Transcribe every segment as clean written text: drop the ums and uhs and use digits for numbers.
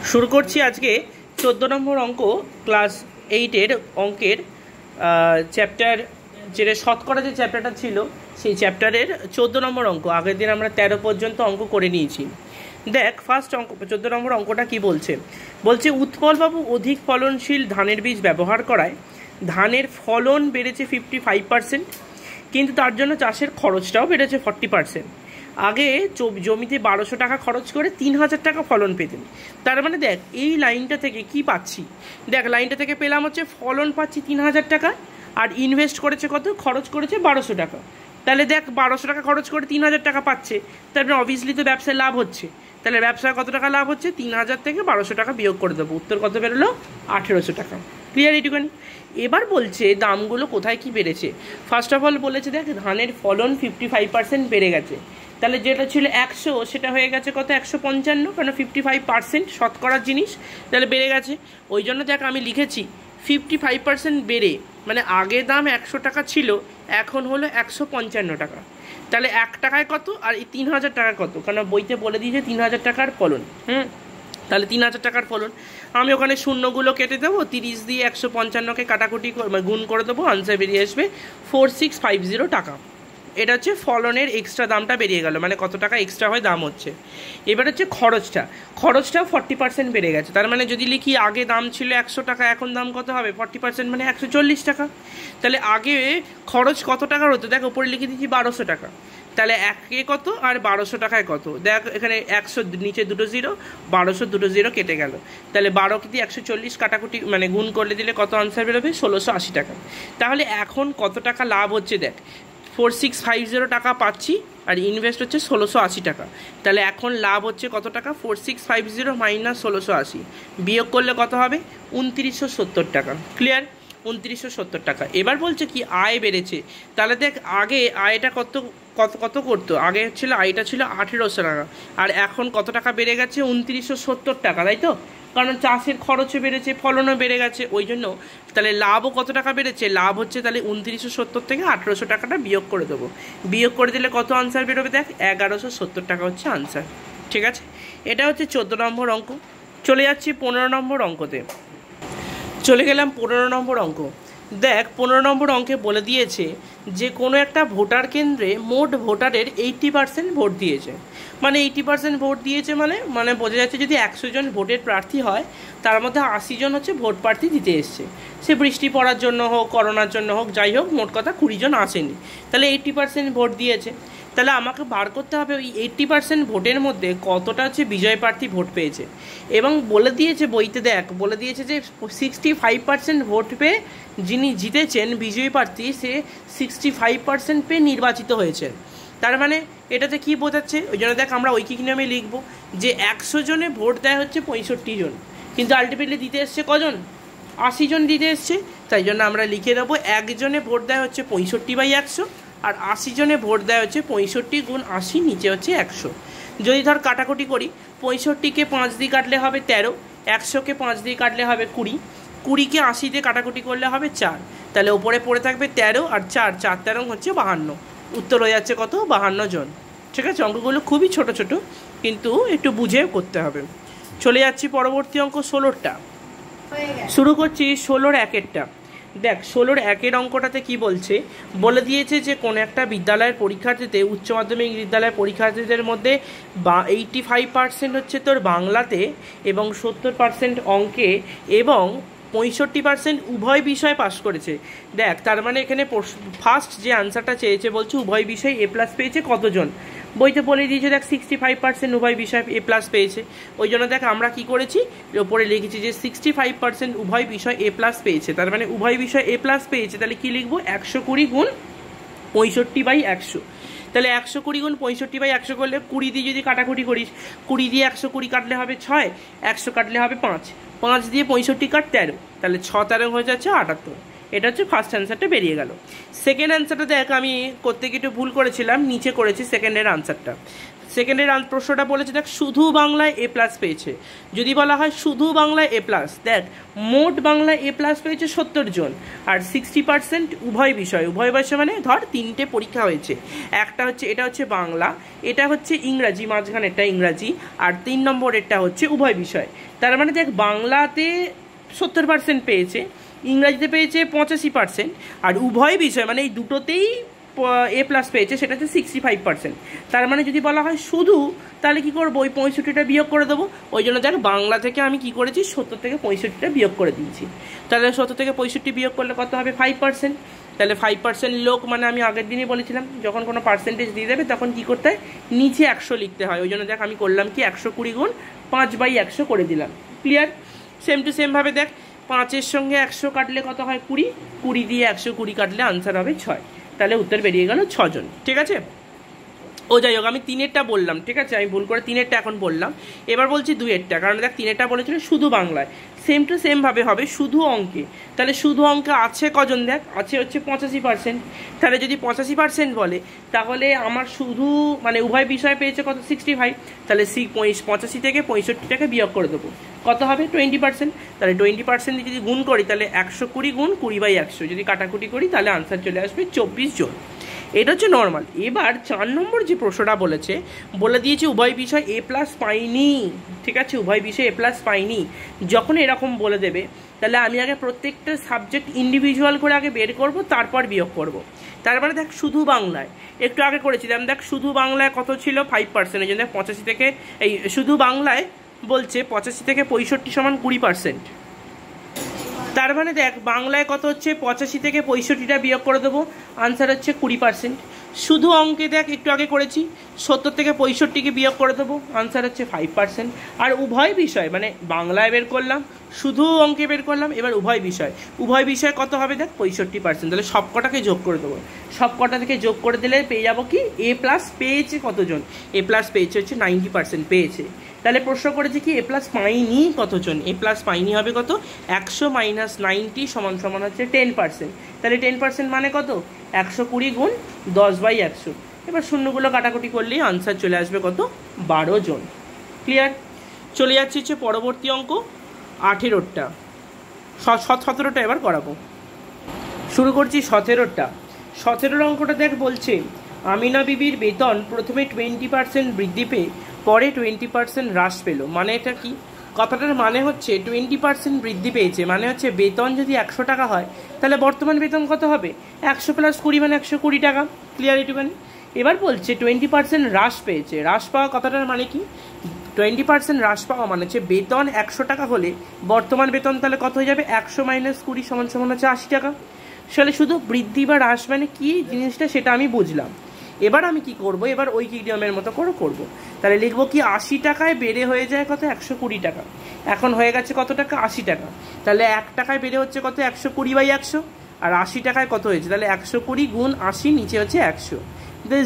শুরু করছি আজকে 14 নম্বর অঙ্ক ক্লাস 8-এর অঙ্কের চ্যাপ্টার যেটা শতকরা যে চ্যাপ্টারটা ছিল সেই চ্যাপ্টারের 14 নম্বর অঙ্ক। আগের দিন আমরা 13 পর্যন্ত অঙ্ক করে নিয়েছি। দেখ ফার্স্ট অঙ্ক 14 নম্বর অঙ্কটা কি বলছে। উৎপলবাবু অধিক ফলনশীল ধানের বীজ ব্যবহার করায় ধানের ফলন বেড়েছে 55%, কিন্তু তার জন্য চাষের খরচটাও বেড়েছে 40%। আগে জমিতে 1200 টাকা খরচ করে 3000 টাকা ফলন পেতেন। তার মানে দেখ এই লাইনটা থেকে কি পাচ্ছি, দেখ লাইনটা থেকে পেলাম হচ্ছে ফলন পাচ্ছি 3000 টাকা, আর ইনভেস্ট করেছে কত, খরচ করেছে 1200 টাকা। তাহলে দেখ 1200 টাকা খরচ করে 3000 টাকা পাচ্ছে, তারপরে অবভিয়াসলি তো ব্যবসায় লাভ হচ্ছে। তাহলে ব্যবসায় কত টাকা লাভ হচ্ছে, 3000 থেকে 1200 টাকা বিয়োগ করে দেবো, উত্তর কত বেরোলো 1800 টাকা। ক্লিয়ার এইটুখানি। এবার বলছে দামগুলো কোথায় কি বেড়েছে। ফার্স্ট অফ অল বলেছে দেখ ধানের ফলন 55% বেড়ে গেছে, তাহলে যেটা ছিল 100 সেটা হয়ে গেছে কত 155, কারণ 55% শতকরার জিনিস, তাহলে বেড়ে গেছে। ওই জন্য দেখ আমি লিখেছি 55% বেড়ে, মানে আগে দাম 100 টাকা ছিল এখন হলো 155 টাকা। তাহলে 1 টাকায় কত আর এই 3000 টাকা কত, কারণ বইতে বলে দিয়েছে 3000 টাকার ফলন। তাহলে 3000 টাকার ফলন। আমি ওখানে শূন্যগুলো কেটে দেবো, 30 দিয়ে 155কে কাটাকুটি গুণ করে দেবো, আনসার বেরিয়ে আসবে 4650 টাকা। এটা হচ্ছে ফলনের এক্সট্রা দামটা বেরিয়ে গেল, মানে কত টাকা এক্সট্রা হয় দাম হচ্ছে। এবার হচ্ছে খরচটাও 40% বেড়ে গেছে। তার মানে যদি লিখি আগে দাম ছিল 100 টাকা, এখন দাম কত হবে 40% মানে 140 টাকা। তাহলে আগে খরচ কত টাকার হতো, দেখ উপরে লিখে দিচ্ছি 1200 টাকা, তাহলে একে কত আর 1200 টাকায় কত, দেখ এখানে 100 নিচে দুটো জিরো, 1200 দুটো জিরো কেটে গেল, তাহলে 12 দিয়ে 140 কাটাকুটি মানে গুণ করলে দিলে কত আনসার বেরোবে 1680 টাকা। তাহলে এখন কত টাকা লাভ হচ্ছে, দেখ 4650 টাকা পাচ্ছি আর ইনভেস্ট হচ্ছে 1680 টাকা। তাহলে এখন লাভ হচ্ছে কত টাকা, 4650 মাইনাস 1680 বিয়োগ করলে কত হবে 2970 টাকা। ক্লিয়ার, 2970 টাকা। এবার বলছে কি আয় বেড়েছে, তাহলে দেখ আগে আয়টা কত কত কত করতো, আগে ছিল আয়টা ছিল 1800 টাকা, আর এখন কত টাকা বেড়ে গেছে 2970 টাকা, তাই তো, কারণ চাষের খরচও বেড়েছে ফলনও বেড়ে গেছে ওই জন্য। তাহলে লাভও কত টাকা বেড়েছে, লাভ হচ্ছে তাহলে 2970 থেকে 1800 টাকাটা বিয়োগ করে দেবো, বিয়োগ করে দিলে কত আনসার বেরোবে, দেখ 1170 টাকা হচ্ছে আনসার। ঠিক আছে, এটা হচ্ছে 14 নম্বর অঙ্ক। চলে যাচ্ছি 15 নম্বর অঙ্কতে। চলে গেলাম 15 নম্বর অঙ্ক। দেখ 15 নম্বর অঙ্কে বলে দিয়েছে যে কোনো একটা ভোটার কেন্দ্রে মোট ভোটারের 80% ভোট দিয়েছে, মানে 80% ভোট দিয়েছে মানে বোঝা যাচ্ছে যদি 100 জন ভোটের প্রার্থী হয় তার মধ্যে 80 জন হচ্ছে ভোট প্রার্থী দিতে এসছে। সে বৃষ্টি পড়ার জন্য হোক, করোনার জন্য হোক, যাই হোক মোট কথা 20 জন আসেনি, তাহলে 80% ভোট দিয়েছে। তাহলে আমাকে বার করতে হবে ওই 80% ভোটের মধ্যে কতটা হচ্ছে বিজয় প্রার্থী ভোট পেয়েছে। এবং বলে দিয়েছে বইতে, দেখ বলে দিয়েছে যে 65% ভোট পেয়ে যিনি জিতেছেন বিজয়ী প্রার্থী, সে 65% পেয়ে নির্বাচিত হয়েছে। তার মানে এটাতে কি বোঝাচ্ছে, ওই জন্য দেখ আমরা ঐকিক নিয়মে লিখবো যে 100 জনে ভোট দেয় হচ্ছে 65 জন, কিন্তু আলটিমেটলি দিতে এসছে কজন, 80 জন দিতে এসছে। তাই জন্য আমরা লিখে দেবো একজনে ভোট দেয় হচ্ছে 65/100, আর 80 জনে ভোট দেয় হচ্ছে 65 গুণ 80 নিচে হচ্ছে 100। যদি ধর কাটাকুটি করি, 65কে 5 দিয়ে কাটলে হবে 13, 100কে 5 দিয়ে কাটলে হবে 20, 20কে 80 দিয়ে কাটাকুটি করলে হবে 4, তাহলে ওপরে পড়ে থাকবে 13 আর 4, 4 13 হচ্ছে 52, উত্তর হয়ে যাচ্ছে কত 52 জন। ঠিক আছে, অঙ্কগুলো খুবই ছোট ছোট কিন্তু একটু বুঝে করতে হবে। চলে যাচ্ছি পরবর্তী অঙ্ক 16টা। শুরু করছি 16-র 1-এরটা। দেখ 16-র 1-এর অঙ্কটাতে কি বলছে, বলে দিয়েছে যে কোনো একটা বিদ্যালয়ের পরীক্ষার্থীতে উচ্চ মাধ্যমিক বিদ্যালয়ের পরীক্ষার্থীদের মধ্যে 85% হচ্ছে তোর বাংলাতে এবং 70% অঙ্কে এবং 65% উভয় বিষয় পাস করেছে। দেখ তার মানে এখানে ফার্স্ট যে আনসারটা চেয়েছে বলছে উভয় বিষয় A+ পেয়েছে কতজন, বইতে বলে দিয়েছে দেখ 65% উভয় বিষয় A+ পেয়েছে। ওই জন্য দেখ আমরা কি করেছি, ওপরে লিখেছি যে 65% উভয় বিষয় A+ পেয়েছে, তার মানে উভয় বিষয় A+ পেয়েছে। তাহলে কি লিখবো 120 গুণ 65/100। তাহলে 120 গুণ 65/100 করলে 20 দিয়ে যদি কাটাকুটি করিস, 20 দিয়ে 120 কাটলে হবে 6, 100 কাটলে হবে 5, 5 দিয়ে 65 কাট 13, তাহলে 6 13 হয়ে যাচ্ছে 78। এটা হচ্ছে ফার্স্ট অ্যান্সারটা বেরিয়ে গেল। সেকেন্ড অ্যান্সারটা দেখ আমি করতে গিয়ে একটু ভুল করেছিলাম, নিচে করেছি সেকেন্ডের আনসারটা। সেকেন্ডের প্রশ্নটা বলেছে দেখ শুধু বাংলায় এ প্লাস পেয়েছে। যদি বলা হয় শুধু বাংলায় এ প্লাস, দেখ মোট বাংলায় এ প্লাস পেয়েছে 70 জন, আর 60% উভয় বিষয়। উভয় বিষয় মানে ধর 3টে পরীক্ষা হয়েছে, একটা হচ্ছে এটা হচ্ছে বাংলা, এটা হচ্ছে ইংরাজি, মাঝখানেরটা ইংরাজি, আর 3 নম্বরেরটা হচ্ছে উভয় বিষয়। তার মানে দেখ বাংলাতে 70% পেয়েছে, ইংরাজিতে পেয়েছে 85%, আর উভয় বিষয় মানে এই দুটোতেই এ প্লাস পেয়েছে, সেটা হচ্ছে 65%। তার মানে যদি বলা হয় শুধু, তাহলে কি করবো, ওই 65টা বিয়োগ করে দেবো। ওই জন্য দেখ বাংলা থেকে আমি কি করেছি 70 থেকে 65টা বিয়োগ করে দিয়েছি। তাহলে 70 থেকে 65 বিয়োগ করলে কত হবে 5%। তাহলে 5% লোক মানে আমি আগের দিনই বলেছিলাম যখন কোনো পার্সেন্টেজ দিয়ে দেবে তখন কি করতে হয়, নিচে 100 লিখতে হয়। ওই জন্য দেখ আমি করলাম কি 120 গুণ 5/100 করে দিলাম। ক্লিয়ার? সেম টু সেমভাবে দেখ 5-এর সঙ্গে 100 কাটলে কত হয় 20, 20 দিয়ে 120 কাটলে আনসার হবে 6। তাহলে উত্তর বেরিয়ে গেল 6 জন। ঠিক আছে? ও যাই হোক, আমি 3-এরটা বললাম, ঠিক আছে, আমি ভুল করে 3-এরটা এখন বললাম। এবার বলছি 2-এরটা, কারণ দেখ 3-এরটা বলেছিল শুধু বাংলায়, সেম টু সেমভাবে হবে শুধু অঙ্কে। তাহলে শুধু অঙ্কে আছে কজন, দেখ আছে হচ্ছে 85%। তাহলে যদি 85% বলে তাহলে আমার শুধু মানে উভয় বিষয় পেয়েছে কত 65। তাহলে 85 থেকে 65টাকে বিয়োগ করে দেবো, কত হবে 20%। তাহলে 20% যদি গুণ করি তাহলে 120 গুণ 20/100 যদি কাটাকুটি করি তাহলে আনসার চলে আসবে 24 জন। এটা হচ্ছে নর্মাল। এবার 4 নম্বর যে প্রশ্নটা বলেছে, বলে দিয়েছে উভয় বিষয় এ প্লাস পাইনি। ঠিক আছে, উভয় বিষয় এ প্লাস পাইনি। যখন এরকম বলে দেবে তাহলে আমি আগে প্রত্যেকটা সাবজেক্ট ইন্ডিভিজুয়াল করে আগে বের করব, তারপর বিয়োগ করব। তারপরে দেখ শুধু বাংলায় একটু আগে করেছিলাম, দেখ শুধু বাংলায় কত ছিল 5%, এই জন্য 85 থেকে এই শুধু বাংলায় বলছে 85 থেকে 65 সমান 20%। তার মানে দেখ বাংলায় কত হচ্ছে 85 থেকে 65টা বিয়োগ করে দেবো, আনসার হচ্ছে 20%। শুধু অঙ্কে দেখ একটু আগে করেছি 70 থেকে 65কে বিয়োগ করে দেবো, আনসার হচ্ছে 5%। আর উভয় বিষয় মানে বাংলায় বের করলাম, শুধু অঙ্কে বের করলাম, এবার উভয় বিষয় কত হবে দেখ 65%। তাহলে সব কটাকে যোগ করে দেবো, সব কটা থেকে যোগ করে দিলে পেয়ে যাবো কি এ প্লাস পেয়েছে কতজন, এ প্লাস পেয়েছে হচ্ছে 90% পেয়েছে। তাহলে প্রশ্ন করেছে কি এ প্লাস পাইনি কতজন, এ প্লাস পাইনি হবে কত 100 মাইনাস 90 সমান সমান হচ্ছে 10%। তাহলে 10% মানে কত 120 গুণ 10/100। এবার শূন্যগুলো কাটাকুটি করলেই আনসার চলে আসবে কত 12 জন। ক্লিয়ার? চলে যাচ্ছে হচ্ছে পরবর্তী অঙ্ক 18টা, 17টা এবার করাবো। শুরু করছি 17টা। 17 অঙ্কটা দেখ বলছে আমিনা বিবির বেতন প্রথমে 20% বৃদ্ধি পেয়ে পরে 20% হ্রাস পেল। মানে এটা কি? কথাটার মানে হচ্ছে 20% বৃদ্ধি পেয়েছে, মানে হচ্ছে বেতন যদি 100 টাকা হয় তাহলে বর্তমান বেতন কত হবে 100 + 20 মানে 120 টাকা। ক্লিয়ার এটুখানি? এবার বলছে 20% হ্রাস পেয়েছে। হ্রাস পাওয়া কথাটার মানে কি? 20% হ্রাস পাওয়া মানে হচ্ছে বেতন 100 টাকা হলে বর্তমান বেতন তাহলে কত হয়ে যাবে 100 - 20 সমান সমান হচ্ছে 80 টাকা। আসলে শুধু বৃদ্ধি বা হ্রাস মানে কি জিনিসটা সেটা আমি বুঝলাম। এবার আমি কি করব, এবার ওই কি নিয়মের মতো করে করব। তাহলে লিখবো কি 80 টাকায় বেড়ে হয়ে যায় কত 120 টাকা, এখন হয়ে গেছে কত টাকা 80 টাকা। তাহলে 1 টাকায় বেড়ে হচ্ছে কত 120/100, আর 80 টাকায় কত হয়েছে তাহলে 120 গুণ 80 নিচে হচ্ছে 100।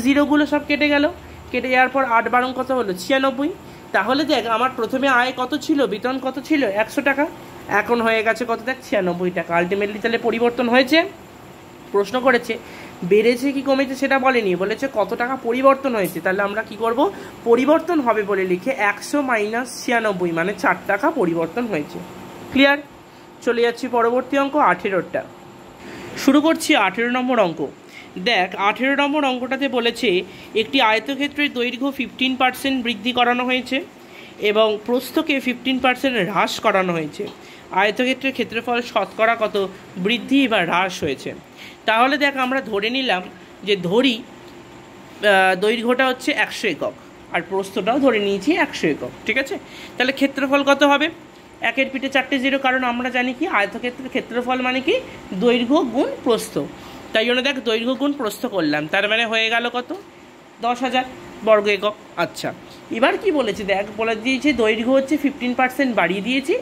জিরোগুলো সব কেটে গেল, কেটে যাওয়ার পর 8 × 12 কত হলো 96। তাহলে দেখ আমার প্রথমে আয় কত ছিল, বেতন কত ছিল 100 টাকা, এখন হয়ে গেছে কত দেখ 96 টাকা। আলটিমেটলি তাহলে পরিবর্তন হয়েছে। প্রশ্ন করেছে বেড়েছে কি কমেছে সেটা বলেনি, বলেছে কত টাকা পরিবর্তন হয়েছে। তাহলে আমরা কি করব, পরিবর্তন হবে বলে লিখে 100 - 96 মানে 4 টাকা পরিবর্তন হয়েছে। ক্লিয়ার? চলে যাচ্ছি পরবর্তী অঙ্ক 18টা। শুরু করছি 18 নম্বর অঙ্ক। দেখ 18 নম্বর অঙ্কটাতে বলেছে একটি আয়তক্ষেত্রের দৈর্ঘ্য 15% বৃদ্ধি করানো হয়েছে এবং প্রস্থকে 15% হ্রাস করানো হয়েছে। আয়তক্ষেত্রের ক্ষেত্রফল শতকরা কত বৃদ্ধি বা হ্রাস হয়েছে। তাহলে দেখ আমরা ধরে নিলাম যে ধরি দৈর্ঘ্যটা হচ্ছে 100 একক আর প্রস্থটাও ধরে নিয়েছি 100 একক। ঠিক আছে? তাহলে ক্ষেত্রফল কত হবে, একের পিঠে 4টে 0, কারণ আমরা জানি কি আয়তক্ষেত্রের ক্ষেত্রফল মানে কি দৈর্ঘ্য গুণ প্রস্থ। তাই জন্য দেখ দৈর্ঘ্য গুণ প্রস্থ করলাম, তার মানে হয়ে গেল কত 10,000 বর্গ একক। আচ্ছা, এবার কি বলেছে দেখ, বলে দিয়েছে দৈর্ঘ্য হচ্ছে 15% বাড়িয়ে দিয়েছি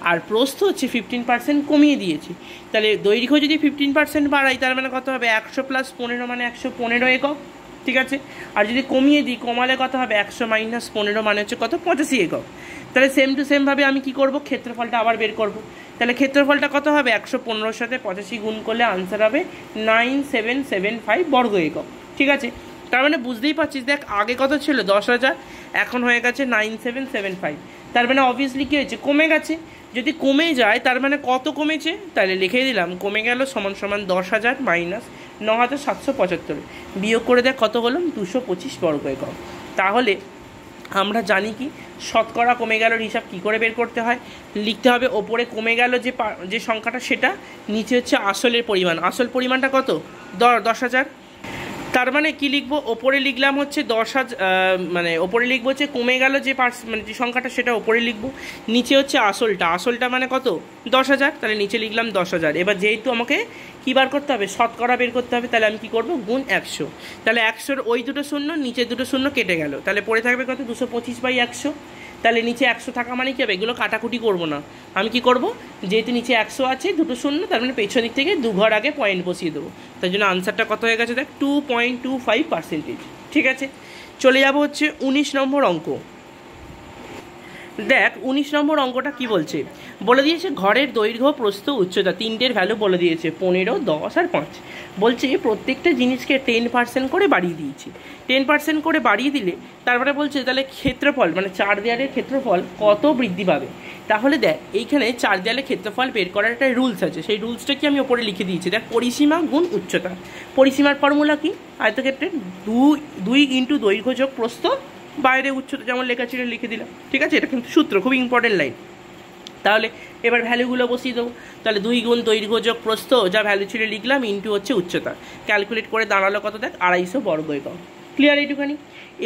আর প্রস্থ হচ্ছে 15% কমিয়ে দিয়েছি। তাহলে দৈর্ঘ্য যদি 15% বাড়াই তার মানে কত হবে 100 + 15 মানে 115 একক। ঠিক আছে? আর যদি কমিয়ে দিই, কমালে কত হবে 100 - 15 মানে হচ্ছে কত 85 একক। তাহলে সেম টু সেমভাবে আমি কি করব, ক্ষেত্রফলটা আবার বের করব। তাহলে ক্ষেত্রফলটা কত হবে 115-র সাথে 85 গুণ করলে আনসার হবে 9775 বর্গ একক। ঠিক আছে? তার মানে বুঝতেই পারছিস, দেখ আগে কত ছিল 10,000, এখন হয়ে গেছে 9775। তার মানে অবভিয়াসলি কী হয়েছে, কমে গেছে। যদি কমে যায় তার মানে কত কমেছে, তাহলে লিখে দিলাম কমে গেল সমান সমান 10,000 মাইনাস 9,775, বিয়োগ করে দেখ কত হলো 225 বর্গ একক। তাহলে আমরা জানি কি শতকরা কমে গেল হিসাব কী করে বের করতে হয়, লিখতে হবে ওপরে কমে গেল যে সংখ্যাটা সেটা, নিচে হচ্ছে আসলের পরিমাণ, আসল পরিমাণটা কত 10,000। তার মানে কি লিখবো, ওপরে লিখলাম হচ্ছে 10,000, মানে ওপরে লিখবো হচ্ছে কমে গেল মানে যে সংখ্যাটা সেটা ওপরে লিখবো, নিচে হচ্ছে আসলটা মানে কত 10,000, তাহলে নিচে লিখলাম 10,000। এবার যেহেতু আমাকে কী বার করতে হবে, শতকরা বের করতে হবে, তাহলে আমি কী করবো গুণ 100। তাহলে 100-র ওই দুটো শূন্য নিচে দুটো শূন্য কেটে গেল, তাহলে পড়ে থাকবে কত 225/100। তাহলে নিচে 100 থাকা মানে কী হবে, এগুলো কাটাকুটি করবো না, আমি কি করব, যেহেতু নিচে 100 আছে দুটো শূন্য, তার মানে পেছন দিক থেকে 2 ঘর আগে পয়েন্ট বসিয়ে দেবো। তাই জন্য আনসারটা কত হয়ে গেছে দেখ 2.25%। ঠিক আছে, চলে যাব হচ্ছে 19 নম্বর অঙ্ক। দেখ 19 নম্বর অঙ্কটা কি বলছে, বলে দিয়েছে ঘরের দৈর্ঘ্য প্রস্থ উচ্চতা তিনটের ভ্যালু বলে দিয়েছে 15, 10 আর 5। বলছে প্রত্যেকটা জিনিসকে 10% করে বাড়িয়ে দিয়েছি। 10% করে বাড়িয়ে দিলে তারপরে বলছে তাহলে ক্ষেত্রফল মানে 4 দেয়ালের ক্ষেত্রফল কত বৃদ্ধি পাবে। তাহলে দেখ এইখানে 4 দেয়ালের ক্ষেত্রফল বের করার একটা রুলস আছে, সেই রুলসটা কি আমি ওপরে লিখে দিয়েছি। দেখ পরিসীমা গুণ উচ্চতা, পরিসীমার ফর্মুলা কি, আয়তক্ষেত্রে 2 ইন্টু দৈর্ঘ্য যোগ প্রস্থ বাইরে উচ্চতা যেমন লেখা ছিল লিখে দিলাম। ঠিক আছে, এটা কিন্তু সূত্র, খুব ইম্পর্টেন্ট লাইন। তাহলে এবার ভ্যালুগুলো বসিয়ে দেবো, তাহলে 2 গুণ দৈর্ঘ্য যোগ প্রস্থ যা ভ্যালু ছিল লিখলাম ইন্টু হচ্ছে উচ্চতা, ক্যালকুলেট করে দাঁড়ালো কত দেখ 250 বর্গ একক। ক্লিয়ার এইটুখানি।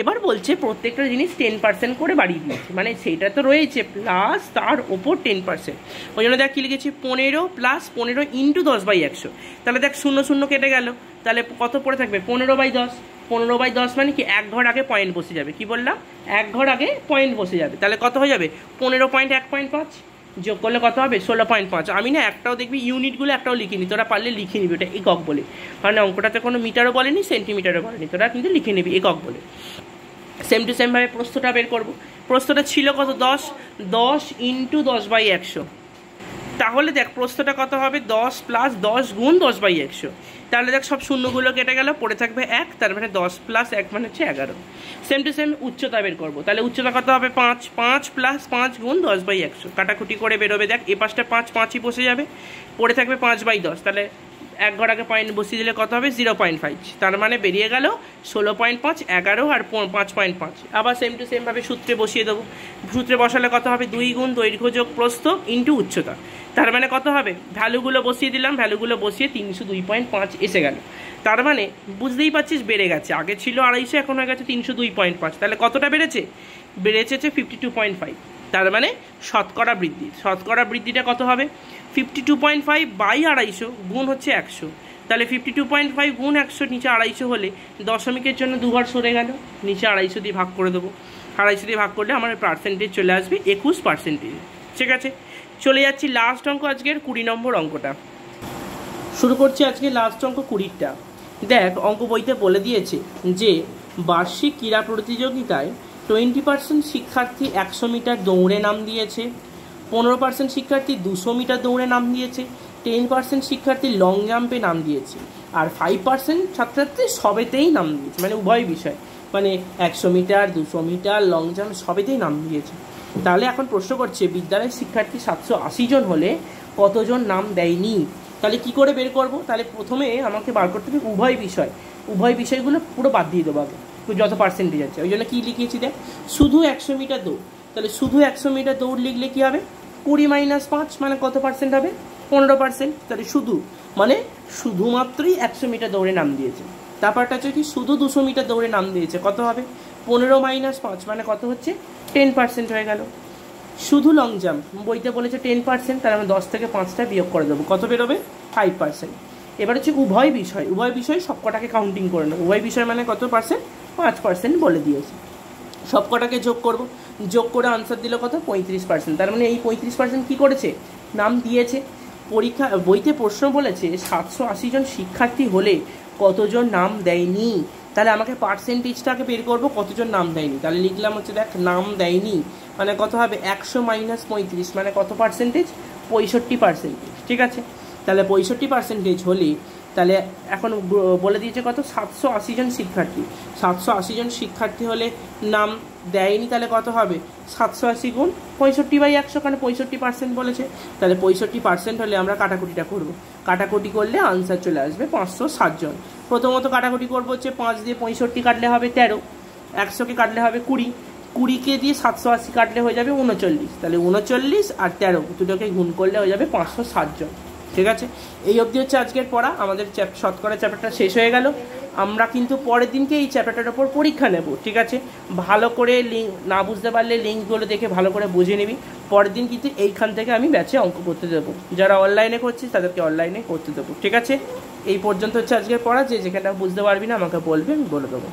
এবার বলছে প্রত্যেকটা জিনিস 10% করে বাড়িয়ে দিয়েছে, মানে সেটা তো রয়েছে প্লাস তার ওপর 10%। ওই জন্য দেখ কী লিখেছি 15 প্লাস 15 ইন্টু 10/100। তাহলে দেখ 0 কেটে গেল, তাহলে কত পড়ে থাকবে 15/10। 15/10 মানে কি 1 ঘর আগে পয়েন্ট বসে যাবে, কি বললাম 1 ঘর আগে পয়েন্ট বসে যাবে, তাহলে কত হয়ে যাবে 15.1.5 যোগ করলে কত হবে 16.5। আমি না একটাও দেখবি ইউনিটগুলো একটাও লিখিনি, তোরা পারলে লিখে নিবি ওটা একক বলে, মানে অঙ্কটাতে কোনো মিটারও বলেনি সেন্টিমিটারও বলেনি, তোরা কিন্তু লিখে নিবি একক বলে। সেম টু সেমভাবে প্রস্থটা বের করবো, প্রস্থটা ছিল কত 10 ইন্টু 10/100। তাহলে দেখ প্রস্থটা কত হবে 10 প্লাস 10 গুণ 10/100। তাহলে দেখ সব শূন্যগুলো কেটে গেল, পড়ে থাকবে 1, তার মানে 10 প্লাস 1 মানে হচ্ছে 11। সেম টু সেম উচ্চতা বের করবো, তাহলে উচ্চতা কত হবে 5 প্লাস 5 গুণ 10/100, কাটাকুটি করে বেরোবে দেখ এ পাশটা 5ই বসে যাবে, পড়ে থাকবে 5/10। তাহলে 1 ঘর আগে পয়েন্ট বসিয়ে দিলে কত হবে 0.5, তার মানে বেরিয়ে গেল 16.5, 11 আর 5.5। আবার সেম টু সেমভাবে সূত্রে বসিয়ে দেবো, সূত্রে বসালে কত হবে 2 গুণ দৈর্ঘ্য যোগ প্রস্থ ইন্টু উচ্চতা, তার মানে কত হবে ভ্যালুগুলো বসিয়ে দিলাম, ভ্যালুগুলো বসিয়ে 302.5 এসে গেল। তার মানে বুঝতেই পারছিস বেড়ে গেছে, আগে ছিল 250 এখন হয়ে গেছে 302.5, তাহলে কতটা বেড়েছে, বেড়েছে 52.5। তার মানে শতকরা বৃদ্ধিটা কত হবে 52.5/250 গুণ হচ্ছে 100, তাহলে 52.5 গুণ 100 নিচে 250 হলে দশমিকের জন্য 2 ঘর সরে গেল, নিচে 250 দিয়ে ভাগ করে দেবো, 250 দিয়ে ভাগ করলে আমার পার্সেন্টেজ চলে আসবে 21%। ঠিক আছে, চলে যাচ্ছি লাস্ট অঙ্ক আজকের 20 নম্বর অঙ্কটা শুরু করছি। আজকে লাস্ট অঙ্ক 20টা। দেখ অঙ্ক বইতে বলে দিয়েছে যে বার্ষিক ক্রীড়া প্রতিযোগিতায় 20% শিক্ষার্থী 100 মিটার দৌড়ে নাম দিয়েছে, 15% শিক্ষার্থী 200 মিটার দৌড়ে নাম দিয়েছে, 10% শিক্ষার্থী লং জাম্পে নাম দিয়েছে, আর 5% ছাত্রছাত্রী সবেতেই নাম দিয়েছে, মানে উভয় বিষয়, মানে 100 মিটার 200 মিটার লং জাম্প সবেতেই নাম দিয়েছে। তাহলে এখন প্রশ্ন করছে বিদ্যালয়ের শিক্ষার্থী 780 জন হলে কতজন নাম দেয়নি। তাহলে কি করে বের করব, তাহলে প্রথমে আমাকে বার করতে হবে উভয় বিষয়গুলো পুরো বাদ দিয়ে দেবো আগে, যত পার্সেন্টেজ আছে। ওই জন্য কী লিখিয়েছি দেখ শুধু 100 মিটার দৌড়, তাহলে শুধু 100 মিটার দৌড় লিখলে কী হবে 20 - 5 মানে কত পার্সেন্ট হবে 15%। তাহলে শুধুমাত্রই 100 মিটার দৌড়ে নাম দিয়েছে। তারপরটা হচ্ছে কি শুধু 200 মিটার দৌড়ে নাম দিয়েছে, কত হবে 15 - 5 মানে কত হচ্ছে 10% হয়ে গেল। শুধু লং জাম্প বইতে বলেছে 10%, তাহলে আমি 10 থেকে 5টা বিয়োগ করে দেবো, কত বেরোবে 5%। এবার হচ্ছে উভয় বিষয় সবকটাকে কাউন্টিং করে নেবো, উভয় বিষয় মানে কত পার্সেন্ট 5% বলে দিয়েছে। সবকটাকে যোগ করে আনসার দিল কত 35%। তার মানে এই 35% কী করেছে নাম দিয়েছে। বইতে প্রশ্ন বলেছে 780 জন শিক্ষার্থী হলে কতজন নাম দেয়নি, তাহলে আমাকে পার্সেন্টেজটাকে বের করবো কতজন নাম দেয়নি। তাহলে লিখলাম হচ্ছে দেখ নাম দেয়নি মানে কত হবে 100 - 35 মানে কত পার্সেন্টেজ 65%। ঠিক আছে, তাহলে 65% হলে তাহলে এখন বলে দিয়েছে কত, 780 জন শিক্ষার্থী। 780 জন শিক্ষার্থী হলে নাম দেয়নি, তাহলে কত হবে 780 গুণ 65/100, কারণ 65% বলেছে। তাহলে 65% হলে আমরা কাটাকুটিটা করব। কাটাকুটি করলে আনসার চলে আসবে 560 জন। প্রথমত কাটাকুটি করবো হচ্ছে 5 দিয়ে 65 কাটলে হবে 13, 100কে কাটলে হবে 20, 20কে দিয়ে 780 কাটলে হয়ে যাবে 39। তাহলে 39 আর 13 দুটোকে গুণ করলে হয়ে যাবে 560 জন। ঠিক আছে, এই অবধি হচ্ছে আজকের পড়া। আমাদের শতকরা চ্যাপ্টারটা শেষ হয়ে গেল। আমরা কিন্তু পরের দিনকে এই চ্যাপ্টারটার ওপর পরীক্ষা নেব। ঠিক আছে, ভালো করে লিঙ্ক না বুঝতে পারলে লিঙ্কগুলো দেখে ভালো করে বুঝে নিবি। পরের দিন কিন্তু এইখান থেকে আমি ব্যাচে অঙ্ক করতে দেবো। যারা অনলাইনে করছিস তাদেরকে অনলাইনে করতে দেবো। ঠিক আছে, এই পর্যন্ত হচ্ছে আজকের পড়া। যে যেখানটা বুঝতে পারবি না আমাকে বলবি, আমি বলে দেবো।